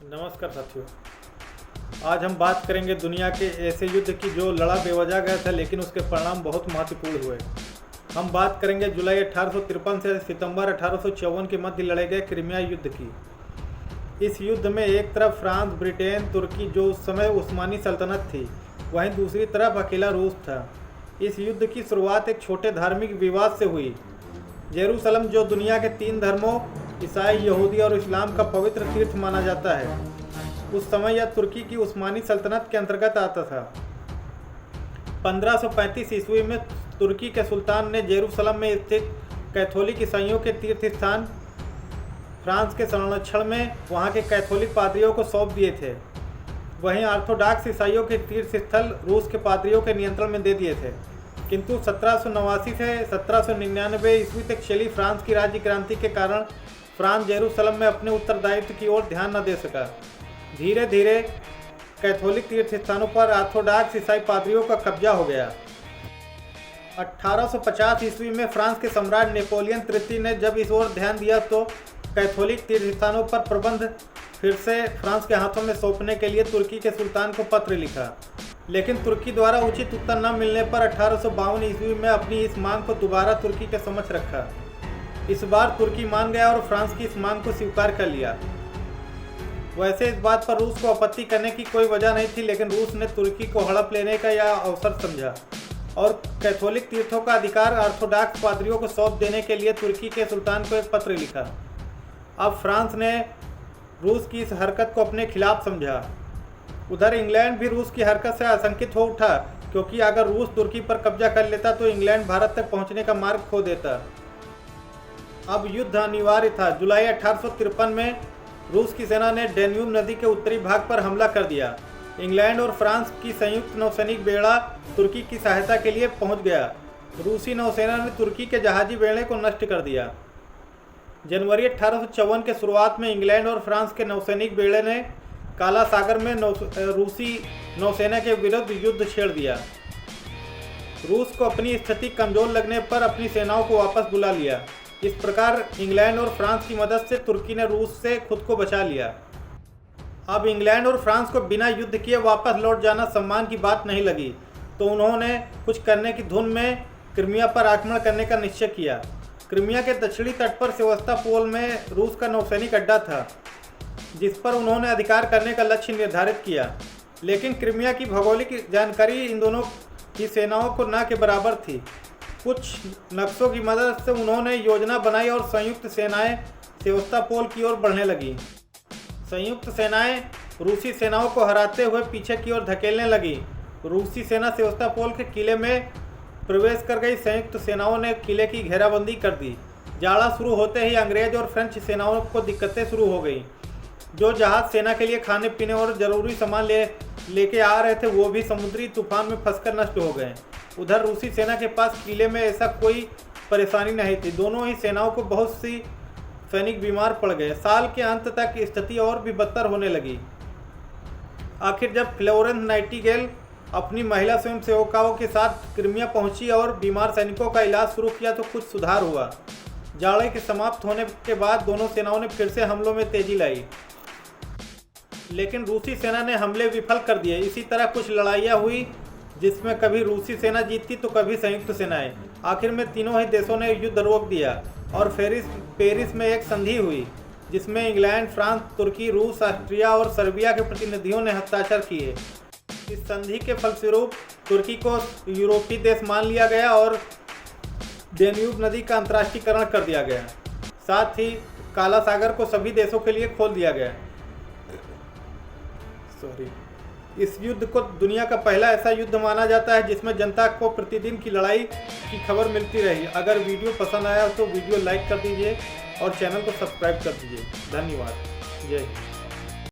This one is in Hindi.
नमस्कार साथियों। आज हम बात करेंगे दुनिया के ऐसे युद्ध की जो लड़ा बेवजह गया था लेकिन उसके परिणाम बहुत महत्वपूर्ण हुए। हम बात करेंगे जुलाई 1853 से सितंबर 1854 के मध्य लड़े गए क्रीमिया युद्ध की। इस युद्ध में एक तरफ फ्रांस, ब्रिटेन, तुर्की जो उस समय उस्मानी सल्तनत थी, वहीं दूसरी तरफ अकेला रूस था। इस युद्ध की शुरुआत एक छोटे धार्मिक विवाद से हुई। जेरूसलम जो दुनिया के 3 धर्मों ईसाई, यहूदी और इस्लाम का पवित्र तीर्थ माना जाता है, उस समय यह तुर्की की उस्मानी सल्तनत के अंतर्गत आता था। 1535 ईस्वी में तुर्की के सुल्तान ने जेरूसलम में स्थित कैथोलिक ईसाइयों के तीर्थ स्थान फ्रांस के संरक्षण में वहां के कैथोलिक पादरियों को सौंप दिए थे। वहीं ऑर्थोडॉक्स ईसाइयों के तीर्थ स्थल रूस के पादरियों के नियंत्रण में दे दिए थे। किंतु 1789 से 1799 ईस्वी तक चली फ्रांस की राज्य क्रांति के कारण फ्रांस जेरूसलम में अपने उत्तरदायित्व की ओर ध्यान न दे सका। धीरे धीरे कैथोलिक तीर्थ स्थानों पर ऑर्थोडॉक्स ईसाई पादरियों का कब्जा हो गया। 1850 ईस्वी में फ्रांस के सम्राट नेपोलियन तृतीय ने जब इस ओर ध्यान दिया तो कैथोलिक तीर्थ स्थानों पर प्रबंध फिर से फ्रांस के हाथों में सौंपने के लिए तुर्की के सुल्तान को पत्र लिखा, लेकिन तुर्की द्वारा उचित उत्तर न मिलने पर 1852 ईस्वी में अपनी इस मांग को दोबारा तुर्की के समक्ष रखा। इस बार तुर्की मान गया और फ्रांस की इस मांग को स्वीकार कर लिया। वैसे इस बात पर रूस को आपत्ति करने की कोई वजह नहीं थी, लेकिन रूस ने तुर्की को हड़प लेने का यह अवसर समझा और कैथोलिक तीर्थों का अधिकार ऑर्थोडॉक्स पादरियों को सौंप देने के लिए तुर्की के सुल्तान को एक पत्र लिखा। अब फ्रांस ने रूस की इस हरकत को अपने खिलाफ समझा। उधर इंग्लैंड भी रूस की हरकत से आशंकित हो उठा, क्योंकि अगर रूस तुर्की पर कब्जा कर लेता तो इंग्लैंड भारत तक पहुंचने का मार्ग खो देता। अब युद्ध अनिवार्य था। जुलाई 1853 में रूस की सेना ने डेन्यूब नदी के उत्तरी भाग पर हमला कर दिया। इंग्लैंड और फ्रांस की संयुक्त नौसैनिक बेड़ा तुर्की की सहायता के लिए पहुंच गया। रूसी नौसेना ने तुर्की के जहाजी बेड़े को नष्ट कर दिया। जनवरी 1854 के शुरुआत में इंग्लैंड और फ्रांस के नौसैनिक बेड़े ने काला सागर में रूसी नौसेना के विरुद्ध युद्ध छेड़ दिया। रूस को अपनी स्थिति कमजोर लगने पर अपनी सेनाओं को वापस बुला लिया। इस प्रकार इंग्लैंड और फ्रांस की मदद से तुर्की ने रूस से खुद को बचा लिया। अब इंग्लैंड और फ्रांस को बिना युद्ध किए वापस लौट जाना सम्मान की बात नहीं लगी, तो उन्होंने कुछ करने की धुन में क्रीमिया पर आक्रमण करने का निश्चय किया। क्रीमिया के दक्षिणी तट पर सेवस्टोपोल में रूस का नौसैनिक अड्डा था, जिस पर उन्होंने अधिकार करने का लक्ष्य निर्धारित किया। लेकिन क्रीमिया की भौगोलिक जानकारी इन दोनों की सेनाओं को न के बराबर थी। कुछ नक्शों की मदद से उन्होंने योजना बनाई और संयुक्त सेनाएं सेवस्टोपोल की ओर बढ़ने लगी। संयुक्त सेनाएं रूसी सेनाओं को हराते हुए पीछे की ओर धकेलने लगी। रूसी सेना सेवस्टोपोल के किले में प्रवेश कर गई। संयुक्त सेनाओं ने किले की घेराबंदी कर दी। जाड़ा शुरू होते ही अंग्रेज और फ्रेंच सेनाओं को दिक्कतें शुरू हो गई। जो जहाज सेना के लिए खाने पीने और जरूरी सामान लेके आ रहे थे, वो भी समुद्री तूफान में फंसकर नष्ट हो गए। उधर रूसी सेना के पास किले में ऐसा कोई परेशानी नहीं थी। दोनों ही सेनाओं को बहुत सी सैनिक बीमार पड़ गए। साल के अंत तक स्थिति और भी बदतर होने लगी। आखिर जब फ्लोरेंस नाइटिंगेल अपनी महिला स्वयंसेवकाओं के साथ क्रीमिया पहुंची और बीमार सैनिकों का इलाज शुरू किया तो कुछ सुधार हुआ। जाड़े के समाप्त होने के बाद दोनों सेनाओं ने फिर से हमलों में तेजी लाई, लेकिन रूसी सेना ने हमले विफल कर दिए। इसी तरह कुछ लड़ाइयाँ हुई जिसमें कभी रूसी सेना जीतती तो कभी संयुक्त सेनाएं। आखिर में तीनों ही देशों ने युद्ध रोक दिया और पेरिस में एक संधि हुई, जिसमें इंग्लैंड, फ्रांस, तुर्की, रूस, ऑस्ट्रिया और सर्बिया के प्रतिनिधियों ने हस्ताक्षर किए। इस संधि के फलस्वरूप तुर्की को यूरोपीय देश मान लिया गया और डेन्यूब नदी का अंतर्राष्ट्रीयकरण कर दिया गया। साथ ही काला सागर को सभी देशों के लिए खोल दिया गया। इस युद्ध को दुनिया का पहला ऐसा युद्ध माना जाता है जिसमें जनता को प्रतिदिन की लड़ाई की खबर मिलती रही। अगर वीडियो पसंद आया तो वीडियो लाइक कर दीजिए और चैनल को सब्सक्राइब कर दीजिए। धन्यवाद। जय हिंद।